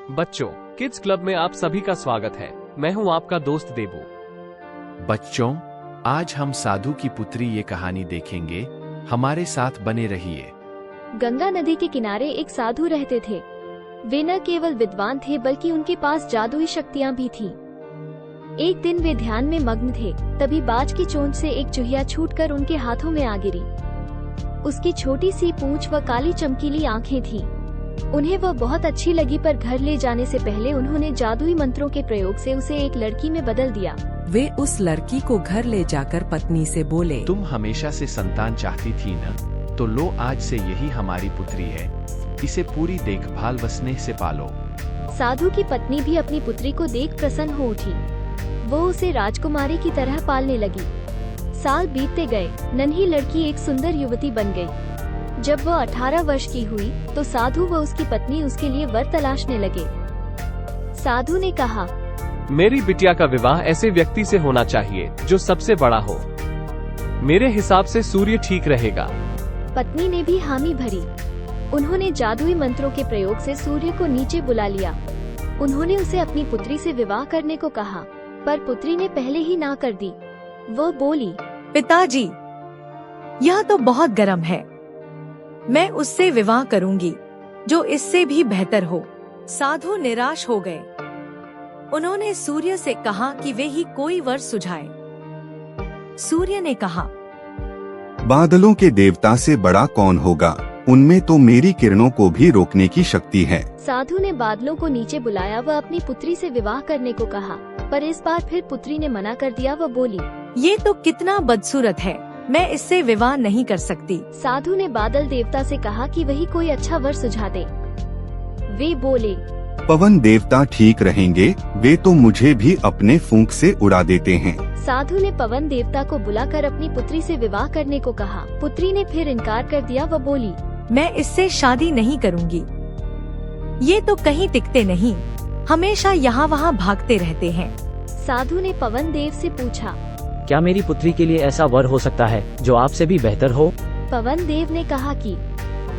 बच्चों, kids club में आप सभी का स्वागत है। मैं हूं आपका दोस्त देबू। बच्चों, आज हम साधु की पुत्री ये कहानी देखेंगे। हमारे साथ बने रहिए। गंगा नदी के किनारे एक साधु रहते थे। वे न केवल विद्वान थे बल्कि उनके पास जादुई शक्तियां भी थीं। एक दिन वे ध्यान में मग्न थे, तभी बाज की चोंच से एक चूहिया छूटकर उनके हाथों में आ गिरी। उसकी छोटी सी पूंछ व काली चमकीली आंखें थीं। उन्हें वह बहुत अच्छी लगी, पर घर ले जाने से पहले उन्होंने जादुई मंत्रों के प्रयोग से उसे एक लड़की में बदल दिया। वे उस लड़की को घर ले जाकर पत्नी से बोले, तुम हमेशा से संतान चाहती थी न, तो लो आज से यही हमारी पुत्री है। इसे पूरी देखभाल व स्नेह से पालो। साधु की पत्नी भी अपनी पुत्री को देख प्रसन्न हो उठी। वो उसे राजकुमारी की तरह पालने लगी। साल बीतते गए, नन्ही लड़की एक सुंदर युवती बन गई। जब वह 18 वर्ष की हुई तो साधु व उसकी पत्नी उसके लिए वर तलाशने लगे। साधु ने कहा, मेरी बिटिया का विवाह ऐसे व्यक्ति से होना चाहिए जो सबसे बड़ा हो। मेरे हिसाब से सूर्य ठीक रहेगा। पत्नी ने भी हामी भरी। उन्होंने जादुई मंत्रों के प्रयोग से सूर्य को नीचे बुला लिया। उन्होंने उसे अपनी पुत्री से विवाह करने को कहा, पर पुत्री ने पहले ही ना कर दी। वह बोली, पिताजी, यह तो बहुत गर्म है। मैं उससे विवाह करूंगी जो इससे भी बेहतर हो। साधु निराश हो गए। उन्होंने सूर्य से कहा कि वे ही कोई वर सुझाए। सूर्य ने कहा, बादलों के देवता से बड़ा कौन होगा? उनमें तो मेरी किरणों को भी रोकने की शक्ति है। साधु ने बादलों को नीचे बुलाया व अपनी पुत्री से विवाह करने को कहा, पर इस बार फिर पुत्री ने मना कर दिया। वह बोली, ये तो कितना बदसूरत है, मैं इससे विवाह नहीं कर सकती। साधु ने बादल देवता से कहा कि वही कोई अच्छा वर सुझा दे। वे बोले, पवन देवता ठीक रहेंगे, वे तो मुझे भी अपने फूंक से उड़ा देते हैं। साधु ने पवन देवता को बुलाकर अपनी पुत्री से विवाह करने को कहा। पुत्री ने फिर इनकार कर दिया। वह बोली, मैं इससे शादी नहीं करूंगी। ये तो कहीं टिकते नहीं, हमेशा यहाँ वहाँ भागते रहते हैं। साधु ने पवन देव से पूछा, क्या मेरी पुत्री के लिए ऐसा वर हो सकता है जो आपसे भी बेहतर हो? पवन देव ने कहा कि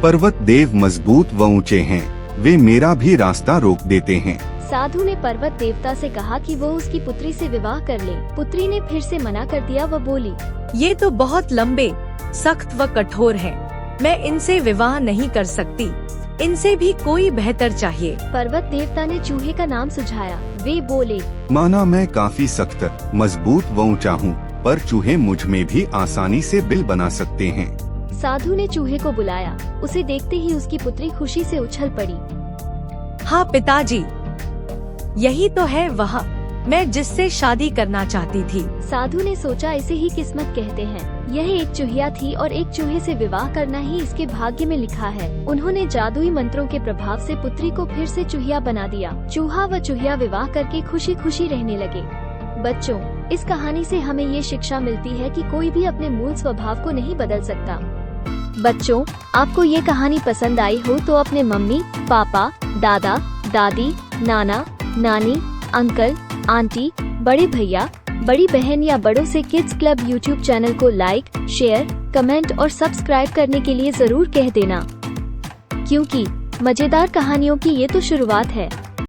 पर्वत देव मजबूत व ऊंचे हैं, वे मेरा भी रास्ता रोक देते हैं। साधु ने पर्वत देवता से कहा कि वो उसकी पुत्री से विवाह कर ले। पुत्री ने फिर से मना कर दिया। वह बोली, ये तो बहुत लंबे, सख्त व कठोर हैं। मैं इनसे विवाह नहीं कर सकती। इनसे भी कोई बेहतर चाहिए। पर्वत देवता ने चूहे का नाम सुझाया। वे बोले, माना मैं काफी सख्त, मजबूत व ऊंचा हूँ, पर चूहे मुझ में भी आसानी से बिल बना सकते हैं। साधु ने चूहे को बुलाया। उसे देखते ही उसकी पुत्री खुशी से उछल पड़ी। हाँ पिताजी, यही तो है वह, मैं जिससे शादी करना चाहती थी। साधु ने सोचा, इसे ही किस्मत कहते हैं। यह एक चूहिया थी और एक चूहे से विवाह करना ही इसके भाग्य में लिखा है। उन्होंने जादुई मंत्रों के प्रभाव से पुत्री को फिर से चूहिया बना दिया। चूहा व चूहिया विवाह करके खुशी खुशी रहने लगे। बच्चों, इस कहानी से हमें ये शिक्षा मिलती है कि कोई भी अपने मूल स्वभाव को नहीं बदल सकता। बच्चों, आपको ये कहानी पसंद आई हो तो अपने मम्मी, पापा, दादा, दादी, नाना, नानी, अंकल, आंटी, बड़े भैया, बड़ी बहन या बड़ों से किड्स क्लब यूट्यूब चैनल को लाइक, शेयर, कमेंट और सब्सक्राइब करने के लिए जरूर कह देना, क्योंकि मजेदार कहानियों की ये तो शुरुआत है।